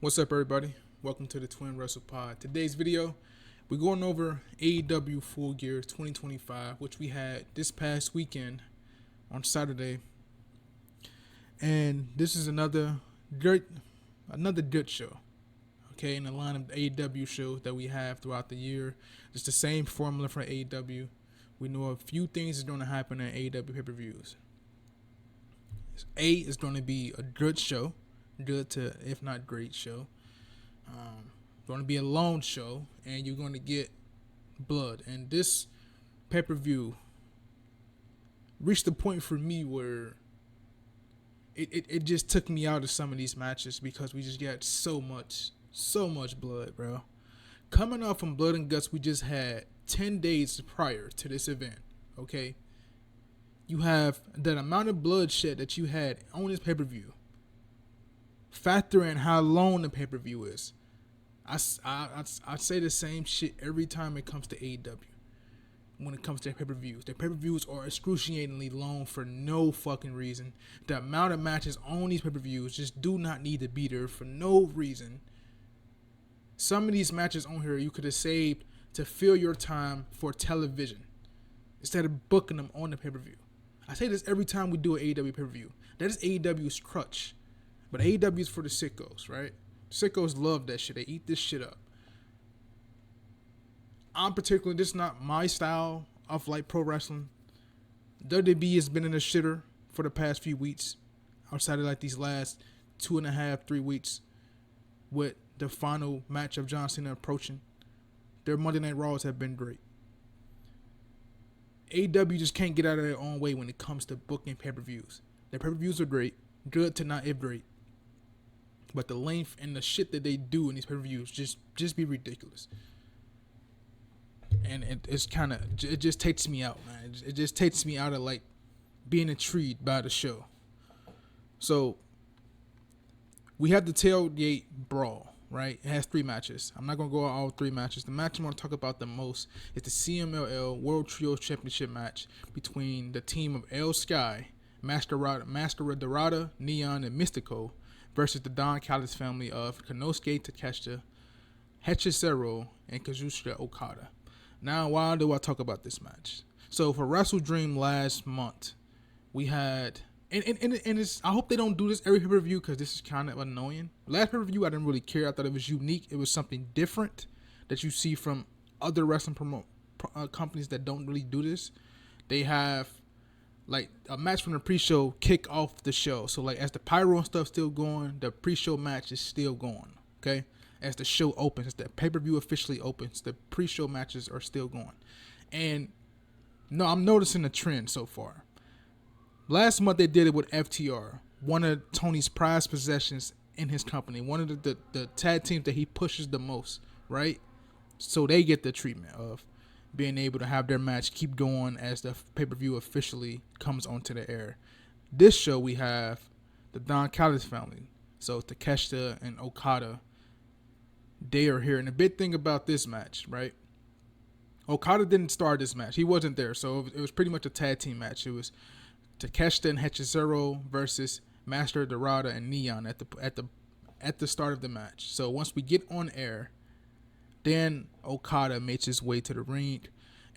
What's up, everybody? Welcome to the Twin Wrestle Pod. Today's video, we're going over AEW Full Gear 2025, which we had this past weekend on Saturday. And this is another good show. Okay, in the line of AEW shows that we have throughout the year. It's the same formula for AEW. We know a few things is going to happen at AEW pay-per-views. Is going to be a good show, good to if not great show. Going to be a long show, and you're going to get blood. And this pay-per-view reached the point for me where it just took me out of some of these matches because we just got so much blood, bro. Coming off from Blood and Guts, we just had 10 days prior to this event, okay? You have that amount of bloodshed that you had on this pay-per-view. Factor in how long the pay-per-view is. I say the same shit every time it comes to AEW. When it comes to their pay-per-views. Their pay-per-views are excruciatingly long for no fucking reason. The amount of matches on these pay-per-views just do not need to be there for no reason. Some of these matches on here you could have saved to fill your time for television instead of booking them on the pay-per-view. I say this every time we do an AEW pay-per-view. That is AEW's crutch. But AEW is for the sickos, right? Sickos love that shit. They eat this shit up. This is not my style of like pro wrestling. WWE has been in a shitter for the past few weeks. Outside of like these last 2.5, 3 weeks with the final match of John Cena approaching. Their Monday Night Raws have been great. AEW just can't get out of their own way when it comes to booking pay-per-views. Their pay-per-views are great. Good to not if great. But the length and the shit that they do in these pay-per-views just be ridiculous. And it just takes me out, man. It just takes me out of like being intrigued by the show. So we have the Tailgate Brawl, right? It has 3 matches. I'm not gonna go all 3 matches. The match I'm gonna talk about the most is the CMLL World Trios Championship match between the team of El Sky, Master Dorada, Neon, and Mystico versus the Don Callis family of Konosuke Takeshita, Hechicero, and Kazuchika Okada. Now, why do I talk about this match? So for Wrestle Dream last month, we had and it's, I hope they don't do this every pay-per-view because this is kind of annoying. Last pay-per-view I didn't really care. I thought it was unique. It was something different that you see from other wrestling companies that don't really do this. They have like a match from the pre-show kick off the show. So like as the pyro and stuff still going, the pre-show match is still going. Okay, as the show opens, as the pay-per-view officially opens, the pre-show matches are still going. And no, I'm noticing a trend so far. Last month they did it with FTR, one of Tony's prized possessions in his company, one of the tag teams that he pushes the most, right? So they get the treatment of being able to have their match keep going as the pay-per-view officially comes onto the air. This show we have the Don Callis family. So Takeshita and Okada, they are here. And the big thing about this match, right? Okada didn't start this match. He wasn't there. So it was pretty much a tag team match. It was Takeshita and Hechicero versus Master Dorada and Neon at the start of the match. So once we get on air, then Okada makes his way to the ring.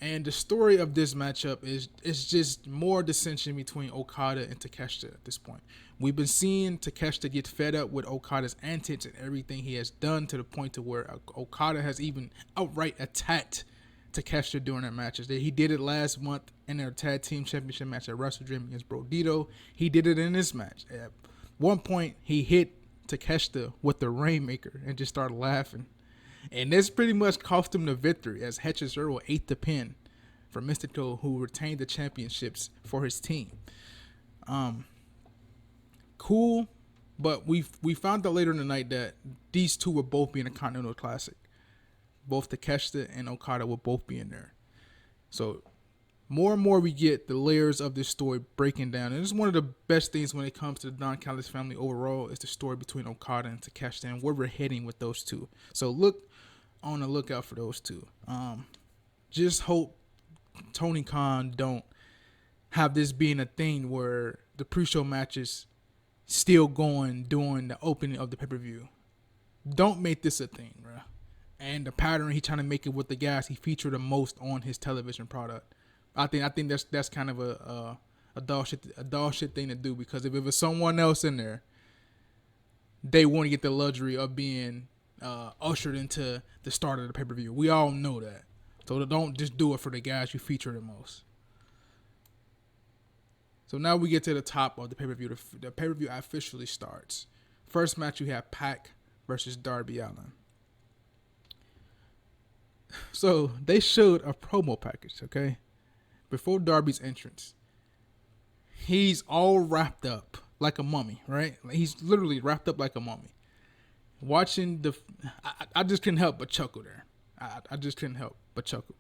And the story of this matchup is just more dissension between Okada and Takeshita at this point. We've been seeing Takeshita get fed up with Okada's antics and everything he has done to the point to where Okada has even outright attacked Takeshita during their matches. He did it last month in their tag team championship match at Wrestle Dream against Brodito. He did it in this match. At one point, he hit Takeshita with the Rainmaker and just started laughing. And this pretty much cost him the victory as Hechicero ate the pin for Mystico, who retained the championships for his team. Cool, but we found out later in the night that these two will both be in a Continental Classic. Both Takeshita and Okada will both be in there. So more and more we get the layers of this story breaking down. And this is one of the best things when it comes to the Don Callis family overall is the story between Okada and Takeshita and where we're heading with those two. So look on the lookout for those two. Just hope Tony Khan don't have this being a thing where the pre-show matches still going during the opening of the pay-per-view. don't make this a thing, bro. And the pattern he trying to make it with the guys he featured the most on his television product. I think that's kind of a dog shit thing to do, because if it was someone else in there, they won't get the luxury of being ushered into the start of the pay-per-view. We all know that. So don't just do it for the guys you feature the most. So now we get to the top of the pay-per-view. The pay-per-view officially starts. First match, you have Pac versus Darby Allin. So they showed a promo package, okay? Before Darby's entrance. He's all wrapped up like a mummy, right? He's literally wrapped up like a mummy. Watching I just couldn't help but chuckle there. I just couldn't help but chuckle.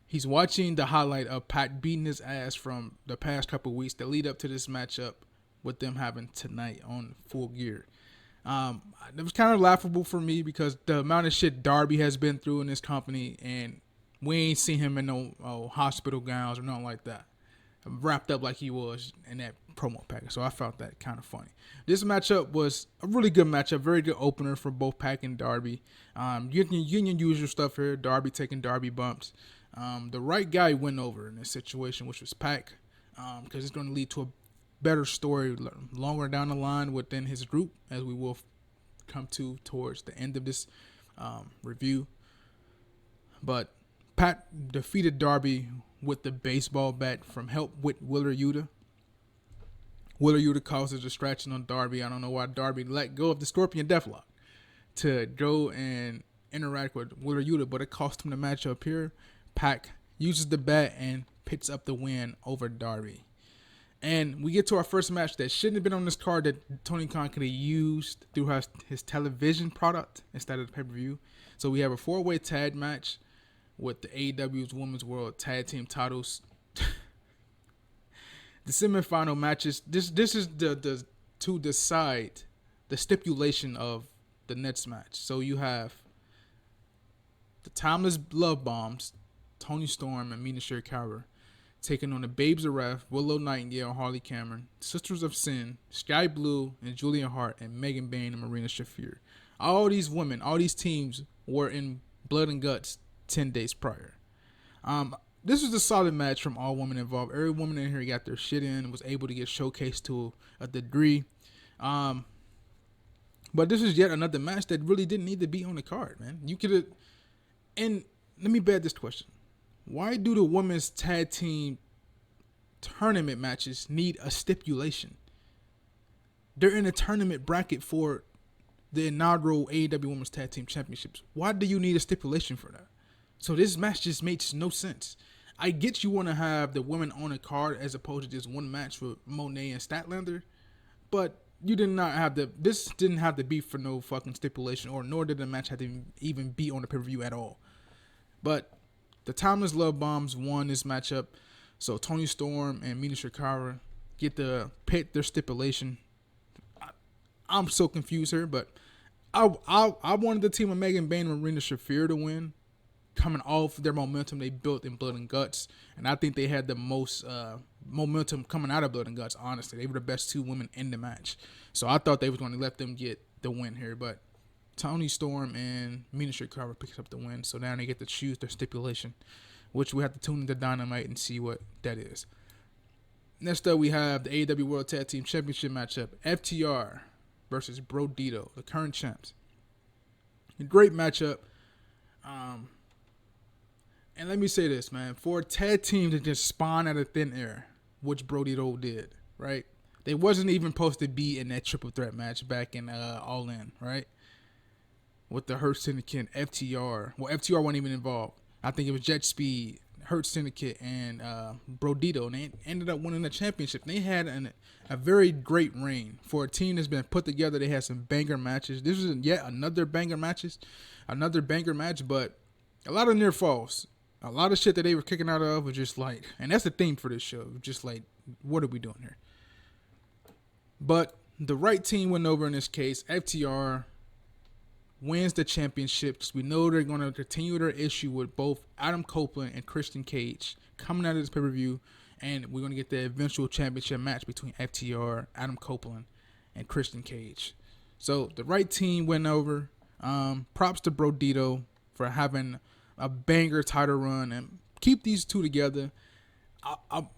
He's watching the highlight of Pac beating his ass from the past couple of weeks that lead up to this matchup with them having tonight on Full Gear. It was kind of laughable for me because the amount of shit Darby has been through in this company, and we ain't seen him in no hospital gowns or nothing like that. Wrapped up like he was in that promo package. So I found that kind of funny. This matchup was a really good matchup, very good opener for both Pac and Darby. You can use your stuff here. Darby taking Darby bumps. The right guy went over in this situation, which was Pac, because it's going to lead to a better story longer down the line within his group, as we will come to towards the end of this review. But Pac defeated Darby with the baseball bat from help with Wheeler Yuta. Wheeler Yuta caused a distraction on Darby. I don't know why Darby let go of the Scorpion Deathlock to go and interact with Wheeler Yuta, but it cost him the match up here. Pac uses the bat and picks up the win over Darby. And we get to our first match that shouldn't have been on this card, that Tony Khan could have used through his television product instead of the pay-per-view. So we have a 4-way tag match with the AEW's Women's World Tag Team titles. The semifinal matches. This is the to decide the stipulation of the next match. So you have the Timeless Love Bombs, Toni Storm and Mina Shirakawa, taking on the Babes of Wrath, Willow Nightingale, Harley Cameron, Sisters of Sin, Sky Blue, and Julia Hart, and Megan Bayne and Marina Shafir. All these women, all these teams were in Blood and Guts 10 days prior. This was a solid match from all women involved. Every woman in here got their shit in and was able to get showcased to a degree. But this is yet another match that really didn't need to be on the card, man. You could have... And let me beg this question. Why do the women's tag team tournament matches need a stipulation? They're in a tournament bracket for the inaugural AEW Women's Tag Team Championships. Why do you need a stipulation for that? So this match just makes no sense. I get you want to have the women on a card as opposed to just one match with Monet and Statlander, but you did not have this didn't have to be for no fucking stipulation, or nor did the match have to even be on the pay-per-view at all. But the Timeless Love Bombs won this matchup, so Toni Storm and Mina Shirakawa get to pit their stipulation. I'm so confused here, but I wanted the team of Megan Bayne and Marina Shafir to win, coming off their momentum they built in Blood and Guts, and I think they had the most momentum coming out of Blood and Guts. Honestly, they were the best two women in the match, so I thought they was going to let them get the win here, but Toni Storm and Mina Shirakawa picks up the win, so now they get to choose their stipulation, which we have to tune into Dynamite and see what that is. Next up, we have the AEW World Tag Team Championship matchup, FTR versus Bro Dito, the current champs. A great matchup. And let me say this, man. For a tag team to just spawn out of thin air, which Bro Dito did, right? They wasn't even supposed to be in that triple threat match back in All In, right? With the Hurt Syndicate and FTR. Well, FTR wasn't even involved. I think it was Jet Speed, Hurt Syndicate, and Bro Dito. And they ended up winning the championship. They had a very great reign. For a team that's been put together, they had some banger matches. This is yet another banger match, but a lot of near falls. A lot of shit that they were kicking out of was just like, and that's the theme for this show, just like, what are we doing here? But the right team went over in this case. FTR wins the championship because we know they're going to continue their issue with both Adam Copeland and Christian Cage coming out of this pay-per-view, and we're going to get the eventual championship match between FTR, Adam Copeland, and Christian Cage. So the right team went over. Props to Brodito for having a banger title run and keep these two together.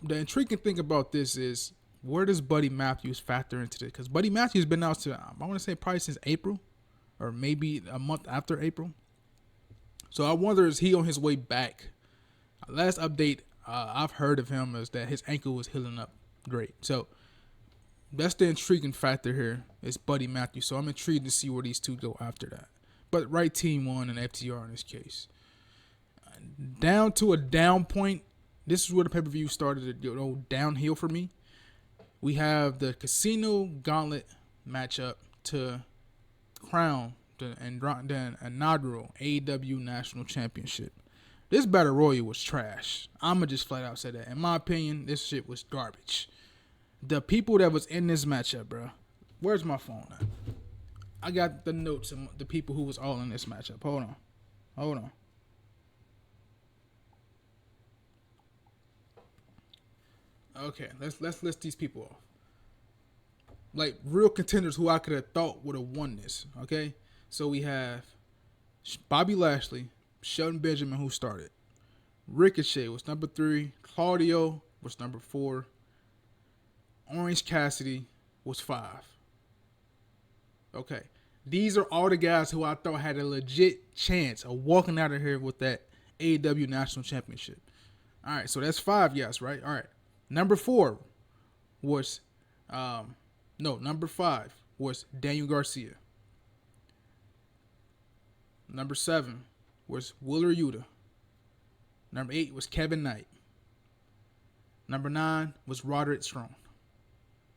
The intriguing thing about this is where does Buddy Matthews factor into this? Because Buddy Matthews has been out to, I want to say probably since April or maybe a month after April. So I wonder, is he on his way back? Last update I've heard of him is that his ankle was healing up great. So that's the intriguing factor here is Buddy Matthews. So I'm intrigued to see where these two go after that. But right team won and FTR in this case. Down to a down point. This is where the pay-per-view started to go downhill for me. We have the Casino Gauntlet matchup to crown the inaugural AEW National Championship. This Battle Royal was trash. I'ma just flat out say that. In my opinion, this shit was garbage. The people that was in this matchup, bro. Where's my phone at? I got the notes and the people who was all in this matchup. Hold on. Okay, let's list these people off. Like real contenders who I could have thought would have won this. Okay, so we have Bobby Lashley, Shelton Benjamin, who started. Ricochet was number 3. Claudio was number 4. Orange Cassidy was 5. Okay, these are all the guys who I thought had a legit chance of walking out of here with that AEW National Championship. All right, so that's 5 guys, right? All right. Number 4 was, number 5 was Daniel Garcia. Number 7 was Wheeler Yuta. Number 8 was Kevin Knight. Number 9 was Roderick Strong.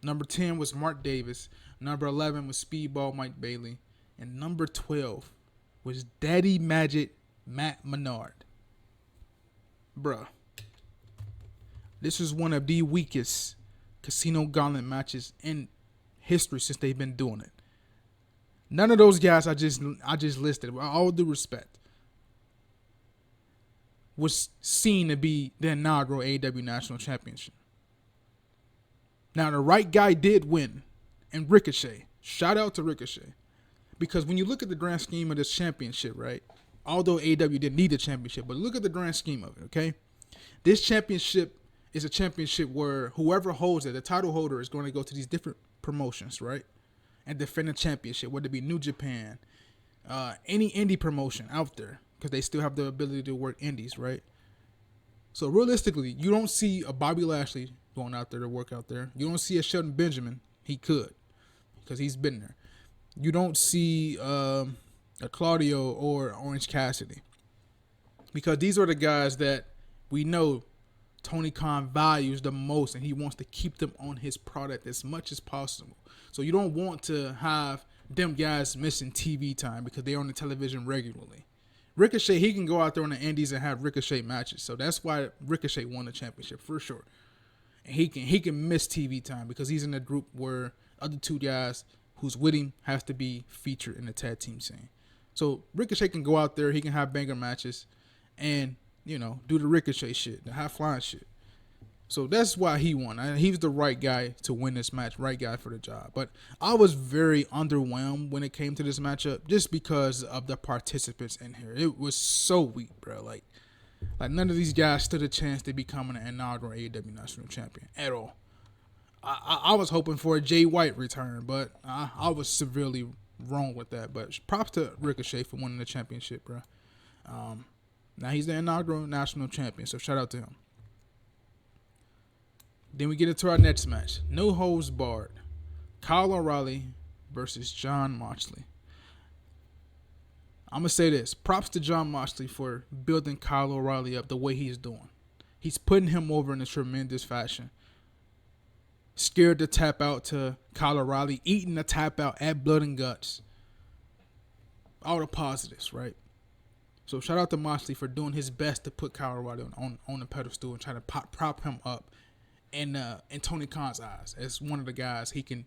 Number 10 was Mark Davis. Number 11 was Speedball Mike Bailey. And number 12 was Daddy Magic Matt Menard. Bruh. This is one of the weakest Casino Gauntlet matches in history since they've been doing it. None of those guys I just listed, with all due respect, was seen to be the inaugural AEW National Championship. Now, the right guy did win, and Ricochet. Shout out to Ricochet. Because when you look at the grand scheme of this championship, right, although AEW didn't need a championship, but look at the grand scheme of it, okay? This championship is a championship where whoever holds it, the title holder, is going to go to these different promotions, right? And defend the championship, whether it be New Japan, any indie promotion out there, because they still have the ability to work indies, right? So realistically, you don't see a Bobby Lashley going out there to work out there. You don't see a Shelton Benjamin. He could, because he's been there. You don't see a Claudio or Orange Cassidy, because these are the guys that we know Tony Khan values the most, and he wants to keep them on his product as much as possible. So you don't want to have them guys missing TV time because they're on the television regularly. Ricochet, he can go out there on the indies and have Ricochet matches. So that's why Ricochet won the championship for sure. And he can miss TV time because he's in a group where other 2 guys who's with him has to be featured in the tag team scene. So Ricochet can go out there, he can have banger matches, and do the Ricochet shit, the high flying shit. So that's why he won. He was the right guy to win this match, right guy for the job. But I was very underwhelmed when it came to this matchup just because of the participants in here. It was so weak, bro. Like none of these guys stood a chance to becoming an inaugural AEW National Champion at all. I was hoping for a Jay White return, but I was severely wrong with that. But props to Ricochet for winning the championship, bro. Now he's the inaugural national champion, so shout out to him. Then we get into our next match. No holds barred. Kyle O'Reilly versus Jon Moxley. I'm going to say this. Props to Jon Moxley for building Kyle O'Reilly up the way he's doing. He's putting him over in a tremendous fashion. Scared to tap out to Kyle O'Reilly. Eating the tap out at Blood and Guts. All the positives, right? So shout out to Moxley for doing his best to put Kyle O'Reilly on the pedestal and try to prop him up in Tony Khan's eyes as one of the guys he can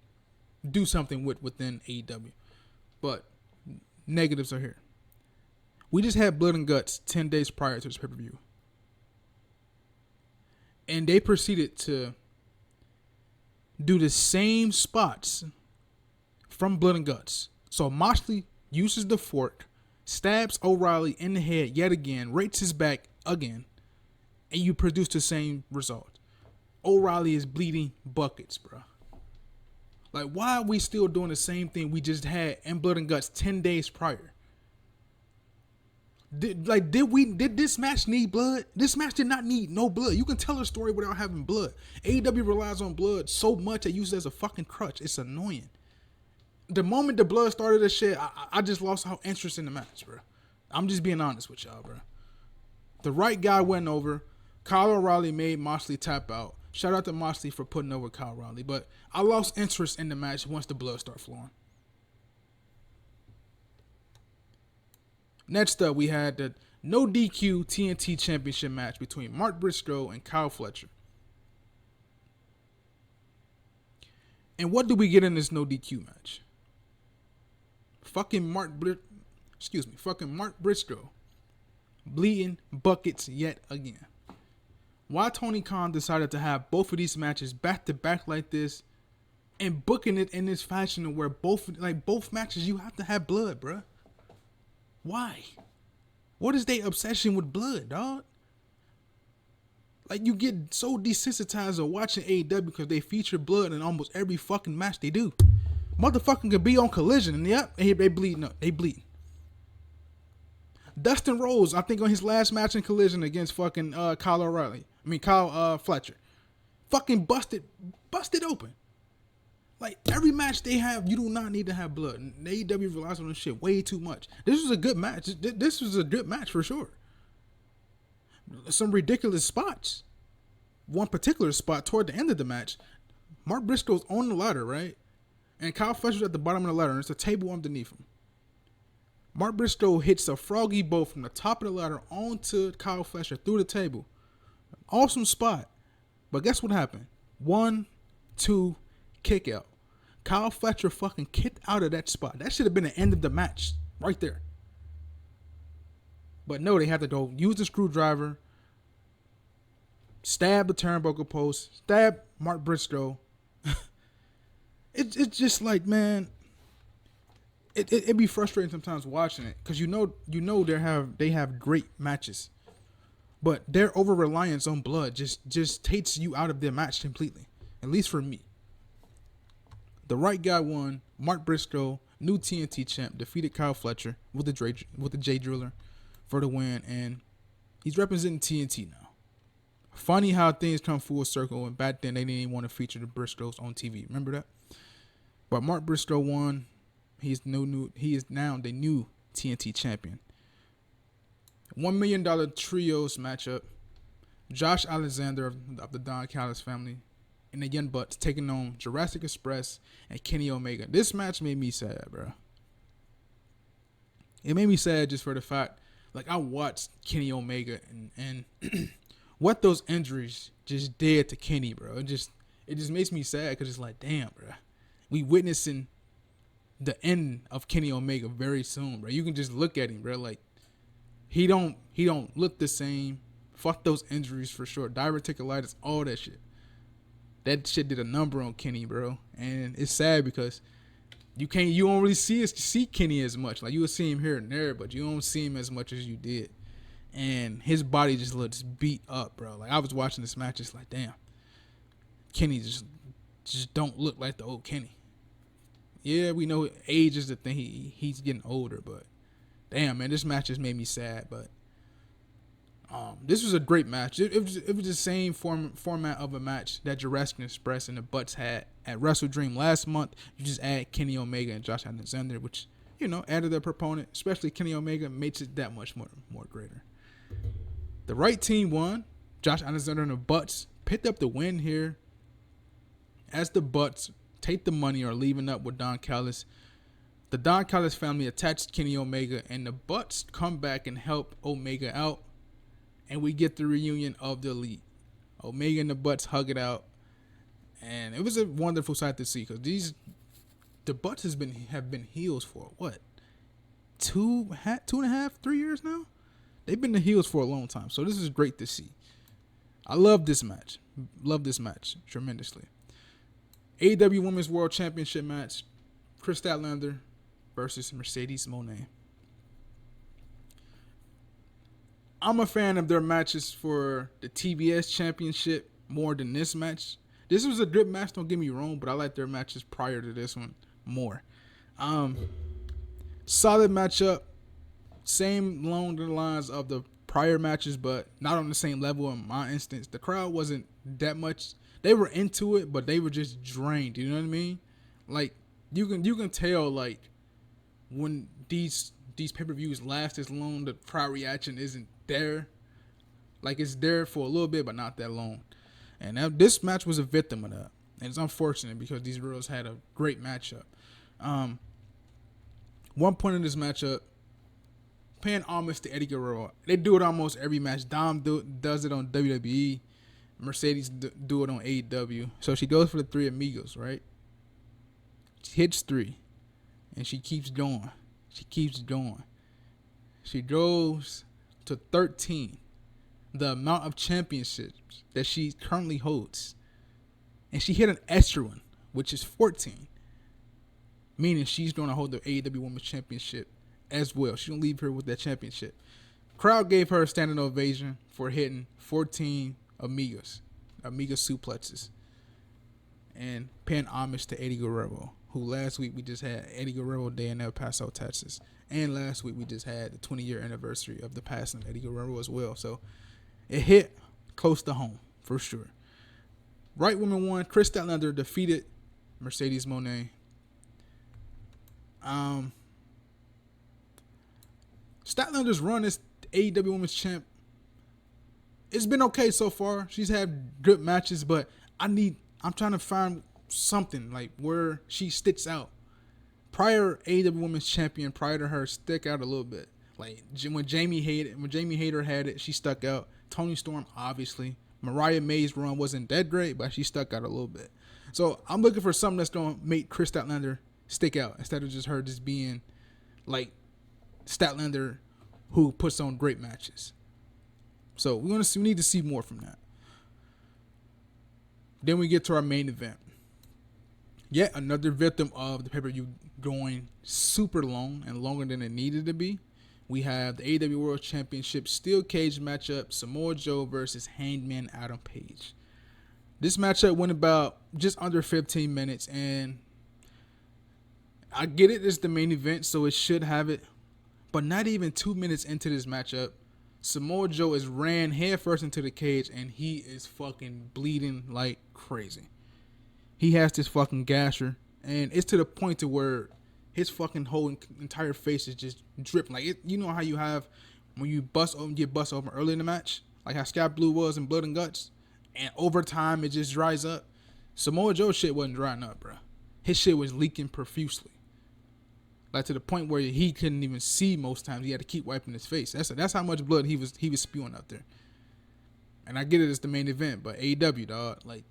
do something within AEW. But negatives are here. We just had Blood and Guts 10 days prior to this pay-per-view. And they proceeded to do the same spots from Blood and Guts. So Moxley uses the fork, stabs O'Reilly in the head yet again, rates his back again, and you produce the same result. O'Reilly is bleeding buckets, bro. Like, why are we still doing the same thing we just had in Blood and Guts 10 days prior? Did this match need blood? This match did not need no blood. You can tell a story without having blood. AEW relies on blood so much they use it as a fucking crutch. It's annoying. The moment the blood started to shed, I just lost all interest in the match, bro. I'm just being honest with y'all, bro. The right guy went over. Kyle O'Reilly made Moxley tap out. Shout out to Moxley for putting over Kyle O'Reilly. But I lost interest in the match once the blood started flowing. Next up, we had the no DQ TNT Championship match between Mark Briscoe and Kyle Fletcher. And what do we get in this no DQ match? Fucking Mark Briscoe bleeding buckets yet again. Why Tony Khan decided to have both of these matches back to back like this and booking it in this fashion where both matches you have to have blood, bruh. Why? What is their obsession with blood, dog? Like, you get so desensitized of watching AEW because they feature blood in almost every fucking match they do. Motherfucking could be on Collision and they bleeding up. They bleeding. Dustin Rhodes, I think on his last match in Collision against fucking Kyle Fletcher, fucking busted open. Like, every match they have, you do not need to have blood. And AEW relies on this shit way too much. This was a good match. This was a good match for sure. Some ridiculous spots. One particular spot toward the end of the match, Mark Briscoe's on the ladder, right? And Kyle Fletcher's at the bottom of the ladder, and there's a table underneath him. Mark Briscoe hits a froggy bow from the top of the ladder onto Kyle Fletcher through the table. Awesome spot. But guess what happened? 1, 2, kick out. Kyle Fletcher fucking kicked out of that spot. That should have been the end of the match right there. But no, they had to go use the screwdriver, stab the turnbuckle post, stab Mark Briscoe. It's just like, man, it be frustrating sometimes watching it because you know they have great matches, but their over reliance on blood just takes you out of their match completely. At least for me. The right guy won. Mark Briscoe, new TNT champ, defeated Kyle Fletcher with the J Driller for the win, and he's representing TNT now. Funny how things come full circle, and back then they didn't even want to feature the Briscoes on TV. Remember that? But Mark Briscoe won. He is now the new TNT champion. $1 million trios matchup. Josh Alexander of the Don Callis family and the Young Bucks taking on Jurassic Express and Kenny Omega. This match made me sad, bro. It made me sad just for the fact, like, I watched Kenny Omega and what those injuries just did to Kenny, bro. It just makes me sad because it's like, damn, bro. We witnessing the end of Kenny Omega very soon, bro. You can just look at him, bro. Like, he don't look the same. Fuck those injuries for sure. Diverticulitis, all that shit. That shit did a number on Kenny, bro. And it's sad because you don't really see Kenny as much. Like, you will see him here and there, but you don't see him as much as you did. And his body just looks beat up, bro. Like, I was watching this match, just like, damn. Kenny just don't look like the old Kenny. Yeah, we know age is the thing. He's getting older, but damn, man, this match just made me sad. But this was a great match. It was the same format of a match that Jurassic Express and the Butts had at Wrestle Dream last month. You just add Kenny Omega and Josh Alexander, which, added their proponent, especially Kenny Omega, makes it that much more greater. The right team won. Josh Alexander and the Butts picked up the win here. As the Butts take the money or leaving up with Don Callis, the Don Callis family attached Kenny Omega, and the Butts come back and help Omega out, and we get the reunion of the Elite. Omega and the Butts hug it out, and it was a wonderful sight to see because the Butts have been heels for what, 2.5, 3 years now. They've been the heels for a long time, so this is great to see. I love this match. Love this match tremendously. AEW Women's World Championship match. Kris Statlander versus Mercedes Moné. I'm a fan of their matches for the TBS Championship more than this match. This was a good match, don't get me wrong, but I like their matches prior to this one more. Solid matchup, same along the lines of the prior matches, but not on the same level in my instance. The crowd wasn't that much. They were into it, but they were just drained. You know what I mean? Like you can tell like when these pay-per-views last this long, the crowd reaction isn't there. Like it's there for a little bit, but not that long. And this match was a victim of that. And it's unfortunate because these girls had a great matchup. One point in this matchup, paying homage to Eddie Guerrero. They do it almost every match. Dom does it on WWE. Mercedes do it on AEW. So she goes for the three amigos, right? She hits 3. And she keeps going. She keeps going. She goes to 13. The amount of championships that she currently holds. And she hit an extra one, which is 14. Meaning she's going to hold the AEW Women's Championship as well. She don't leave her with that championship. Crowd gave her a standing ovation for hitting 14 Amiga suplexes. And paying homage to Eddie Guerrero, who last week we just had Eddie Guerrero Day in El Paso, Texas. And last week we just had the 20-year anniversary of the passing of Eddie Guerrero as well. So it hit close to home, for sure. Right Woman won. Kris Statlander defeated Mercedes Moné. Statlander's run as AEW Women's Champ, it's been okay so far. She's had good matches, but I'm trying to find something like where she sticks out. Prior AEW Women's Champion, prior to her, stick out a little bit. Like when Jamie Hayter had it, she stuck out. Toni Storm, obviously. Mariah May's run wasn't that great, but she stuck out a little bit. So I'm looking for something that's going to make Kris Statlander stick out instead of just her just being like Statlander who puts on great matches. So we need to see more from that. Then we get to our main event. Yet another victim of the pay-per-view going super long and longer than it needed to be. We have the AEW World Championship Steel Cage matchup, Samoa Joe versus Hangman Adam Page. This matchup went about just under 15 minutes, and I get it, it's the main event, so it should have it. But not even 2 minutes into this matchup, Samoa Joe is ran headfirst into the cage, and he is fucking bleeding like crazy. He has this fucking gasher, and it's to the point to where his fucking whole entire face is just dripping. Like, you know how you have when you get bust open early in the match? Like how Scott Blue was in Blood and Guts? And over time, it just dries up. Samoa Joe's shit wasn't drying up, bro. His shit was leaking profusely. Like to the point where he couldn't even see most times. He had to keep wiping his face. That's how much blood he was spewing out there. And I get it, it's the main event, but AEW, dog, like,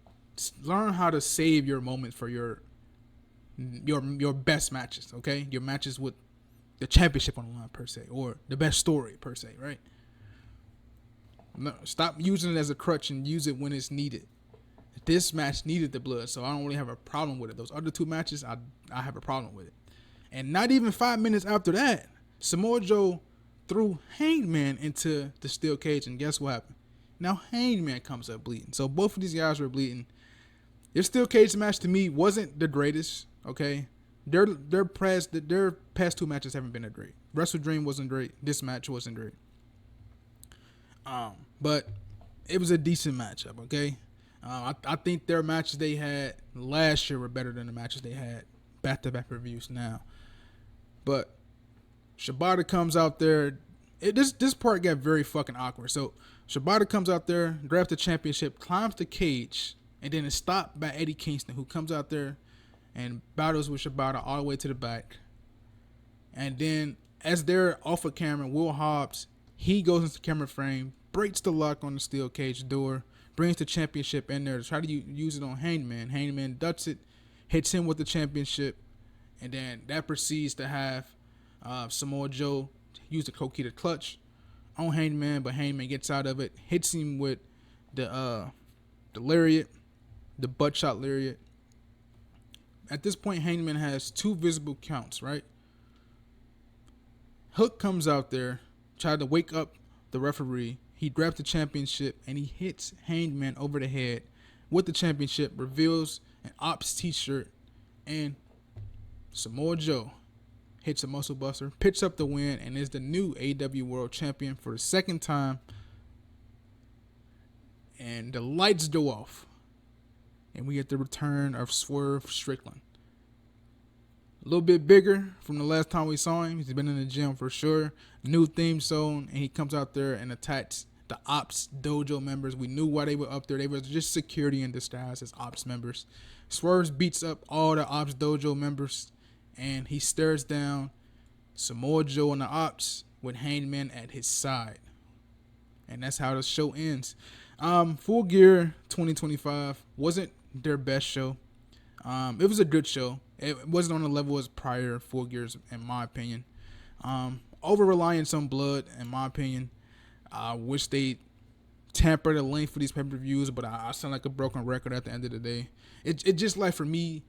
learn how to save your moments for your best matches, okay? Your matches with the championship on the line, per se, or the best story, per se, right? No, stop using it as a crutch and use it when it's needed. This match needed the blood, so I don't really have a problem with it. Those other 2 matches, I have a problem with it. And not even 5 minutes after that, Samoa Joe threw Hangman into the steel cage, and guess what happened? Now Hangman comes up bleeding. So both of these guys were bleeding. Their steel cage match to me wasn't the greatest, okay? Their past 2 matches haven't been that great. Wrestle Dream wasn't great. This match wasn't great. But it was a decent matchup, okay? I think their matches they had last year were better than the matches they had back-to-back reviews now. But Shibata comes out there. This part got very fucking awkward. So Shibata comes out there, grabs the championship, climbs the cage, and then is stopped by Eddie Kingston, who comes out there and battles with Shibata all the way to the back. And then as they're off of camera, Will Hobbs, he goes into camera frame, breaks the lock on the steel cage door, brings the championship in there to try to use it on Hangman. Hangman ducks it, hits him with the championship, and then that proceeds to have Samoa Joe use the Kokita clutch on Hangman, but Hangman gets out of it, hits him with the lariat, the butt shot lariat. At this point, Hangman has 2 visible counts, right? Hook comes out there, tried to wake up the referee. He grabs the championship and he hits Hangman over the head with the championship, reveals an Ops t-shirt, and Samoa Joe hits a muscle buster, picks up the win, and is the new AEW World Champion for the second time. And the lights go off. And we get the return of Swerve Strickland. A little bit bigger from the last time we saw him. He's been in the gym for sure. New theme song, and he comes out there and attacks the Ops Dojo members. We knew why they were up there. They were just security in disguise as Ops members. Swerve beats up all the Ops Dojo members, and he stares down Samoa Joe and the Ops with Hangman at his side. And that's how the show ends. Full Gear 2025 wasn't their best show. It was a good show. It wasn't on the level as prior Full Gears, in my opinion. Over-reliance on blood, in my opinion. I wish they tampered the length for these pay-per-views, but I sound like a broken record at the end of the day. It just like, for me,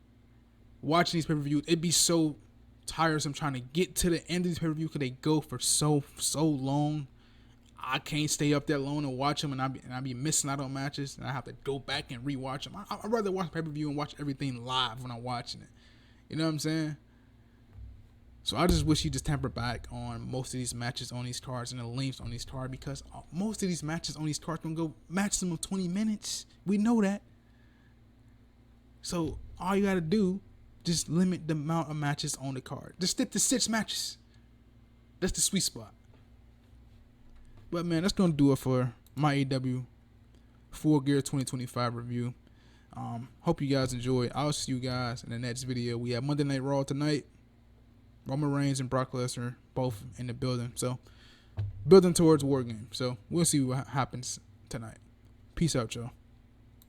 watching these pay-per-views, it'd be so tiresome trying to get to the end of these pay-per-views because they go for so long. I can't stay up that long and watch them, and I be missing out on matches, and I have to go back and rewatch them. I'd rather watch pay-per-view and watch everything live when I'm watching it. You know what I'm saying? So I just wish you just temper back on most of these matches on these cards and the lengths on these cards, because most of these matches on these cards can go maximum 20 minutes. We know that. So all you got to do, just limit the amount of matches on the card. Just stick to 6 matches. That's the sweet spot. But man, that's going to do it for my AEW Full Gear 2025 review. Hope you guys enjoyed. I'll see you guys in the next video. We have Monday Night Raw tonight. Roman Reigns and Brock Lesnar both in the building. So, building towards War Game. So, we'll see what happens tonight. Peace out, y'all.